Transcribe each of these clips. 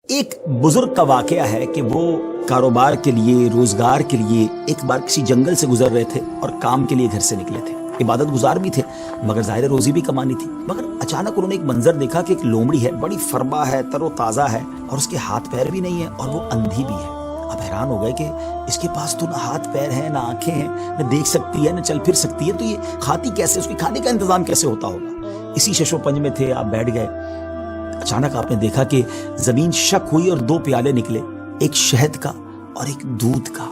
ایک بزرگ کا واقعہ ہے کہ وہ کاروبار کے لیے، روزگار کے لیے ایک بار کسی جنگل سے گزر رہے تھے اور کام کے لیے گھر سے نکلے تھے۔ عبادت گزار بھی تھے مگر ظاہر روزی بھی کمانی تھی۔ مگر اچانک انہوں نے ایک منظر دیکھا کہ ایک لومڑی ہے، بڑی فربا ہے، تر و تازہ ہے، اور اس کے ہاتھ پیر بھی نہیں ہیں اور وہ اندھی بھی ہے۔ اب حیران ہو گئے کہ اس کے پاس تو نہ ہاتھ پیر ہیں، نہ آنکھیں ہیں، نہ دیکھ سکتی ہے، نہ چل پھر سکتی ہے، تو یہ کھاتی کیسے؟ اس کے کھانے کا انتظام کیسے ہوتا ہوگا؟ اسی شش و پنج میں تھے، آپ بیٹھ گئے۔ اچانک آپ نے دیکھا کہ زمین شک ہوئی اور دو پیالے نکلے، ایک شہد کا اور ایک دودھ کا۔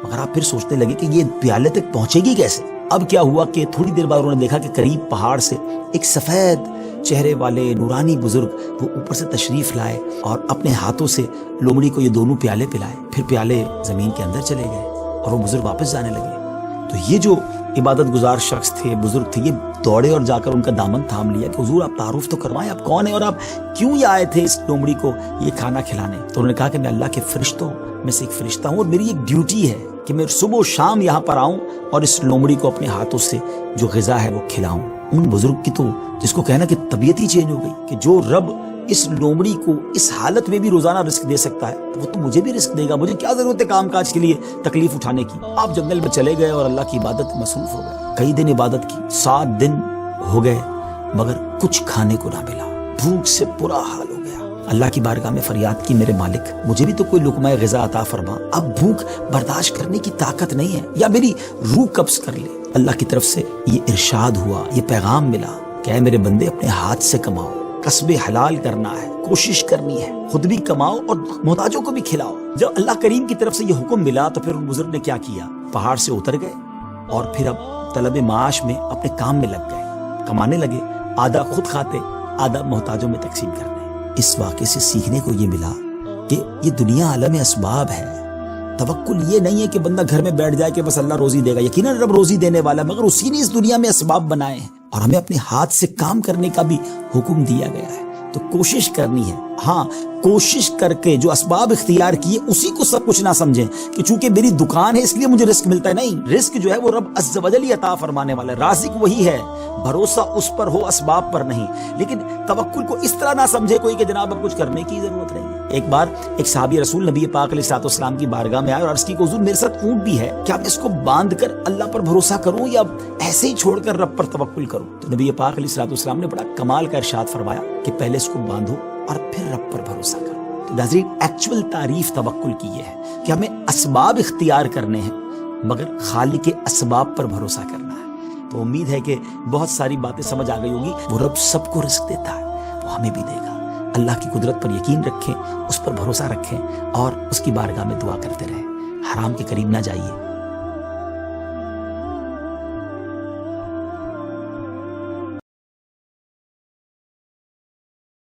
مگر آپ پھر سوچنے لگے کہ یہ پیالے تک پہنچے گی کیسے؟ اب کیا ہوا کہ تھوڑی دیر بعد انہوں نے دیکھا کہ قریب پہاڑ سے ایک سفید چہرے والے نورانی بزرگ وہ اوپر سے تشریف لائے اور اپنے ہاتھوں سے لومڑی کو یہ دونوں پیالے پلائے۔ پھر پیالے زمین کے اندر چلے گئے اور وہ بزرگ واپس جانے لگے۔ تو یہ جو عبادت گزار شخص تھے، بزرگ تھے، یہ دوڑے اور جا کر ان کا دامن تھام لیا کہ حضور آپ تعارف تو کروائیں، آپ کون ہیں اور آپ کیوں یہ آئے تھے اس لومڑی کو یہ کھانا کھلانے؟ تو انہوں نے کہا کہ میں اللہ کے فرشتوں میں سے ایک فرشتہ ہوں اور میری ایک ڈیوٹی ہے کہ میں صبح و شام یہاں پر آؤں اور اس لومڑی کو اپنے ہاتھوں سے جو غذا ہے وہ کھلاؤں۔ ان بزرگ کی تو جس کو کہنا کہ طبیعت ہی چینج ہو گئی کہ جو رب اس لومڑی کو اس حالت میں بھی روزانہ رزق دے سکتا ہے تو وہ تو مجھے بھی رزق دے گا، مجھے کیا ضرورت ہے کام کاج کے لیے تکلیف اٹھانے کی؟ آپ جنگل میں چلے گئے اور اللہ کی عبادت مصروف ہو گئے۔ کئی دن عبادت کی، 7 دن ہو گئے مگر کچھ کھانے کو نہ ملا، بھوک سے برا حال ہو گیا۔ اللہ کی بارگاہ میں فریاد کی، میرے مالک مجھے بھی تو کوئی لقمہ غذا عطا فرما، اب بھوک برداشت کرنے کی طاقت نہیں ہے، یا میری روح قبض کر لے۔ اللہ کی طرف سے یہ ارشاد ہوا، یہ پیغام ملا کہ اے میرے بندے اپنے ہاتھ سے کماؤ، کسب حلال کرنا ہے، کوشش کرنی ہے، خود بھی کماؤ اور محتاجوں کو بھی کھلاؤ۔ جب اللہ کریم کی طرف سے یہ حکم ملا تو پھر ان بزرگ نے کیا کیا؟ پہاڑ سے اتر گئے اور پھر اب طلب معاش میں اپنے کام میں لگ گئے، کمانے لگے، آدھا خود کھاتے، آدھا محتاجوں میں تقسیم کرنے۔ اس واقعے سے سیکھنے کو یہ ملا کہ یہ دنیا عالم اسباب ہے، توکل یہ نہیں ہے کہ بندہ گھر میں بیٹھ جائے کہ بس اللہ روزی دے گا۔ یقیناً رب روزی دینے والا، مگر اسی نے اس دنیا میں اسباب بنائے ہیں اور ہمیں اپنے ہاتھ سے کام کرنے کا بھی حکم دیا گیا ہے۔ تو کوشش کرنی ہے، ہاں کوشش کر کے جو اسباب اختیار کیے اسی کو سب کچھ نہ سمجھیں کہ چونکہ میری دکان ہے اس لیے مجھے رزق ملتا ہے۔ نہیں، رزق جو ہے وہ رب عز و جل عطا فرمانے والا ہے، رازق وہی ہے، بھروسہ اس پر ہو، اسباب پر نہیں۔ لیکن توکل کو اس طرح نہ سمجھے کوئی کہ جناب اب کچھ کرنے کی ضرورت نہیں ہے۔ ایک بار ایک صحابی رسول نبی پاک علیہ الصلوۃ والسلام کی بارگاہ میں آئے اور عرض کی کہ حضور میرے ساتھ اونٹ بھی ہے، کیا میں اس کو باندھ کر اللہ پر بھروسہ کروں یا ایسے ہی چھوڑ کر رب پر توکل کروں؟ تو نبی پاک علیہ الصلوۃ والسلام نے بڑا کمال کا ارشاد فرمایا کہ پہلے اس کو باندھو اور پھر رب پر بھروسہ کرو۔ تو ناظرین، ایکچول تعریف توکل کی یہ ہے کہ ہمیں اسباب اختیار کرنے ہیں مگر خالق اسباب پر بھروسہ کرنا ہے۔ تو امید ہے کہ بہت ساری باتیں سمجھ آ گئی ہوگی۔ وہ رب سب کو رزق دیتا ہے، وہ ہمیں بھی دے گا۔ اللہ کی قدرت پر یقین رکھیں، اس پر بھروسہ رکھیں اور اس کی بارگاہ میں دعا کرتے رہیں۔ حرام کے قریب نہ جائیے۔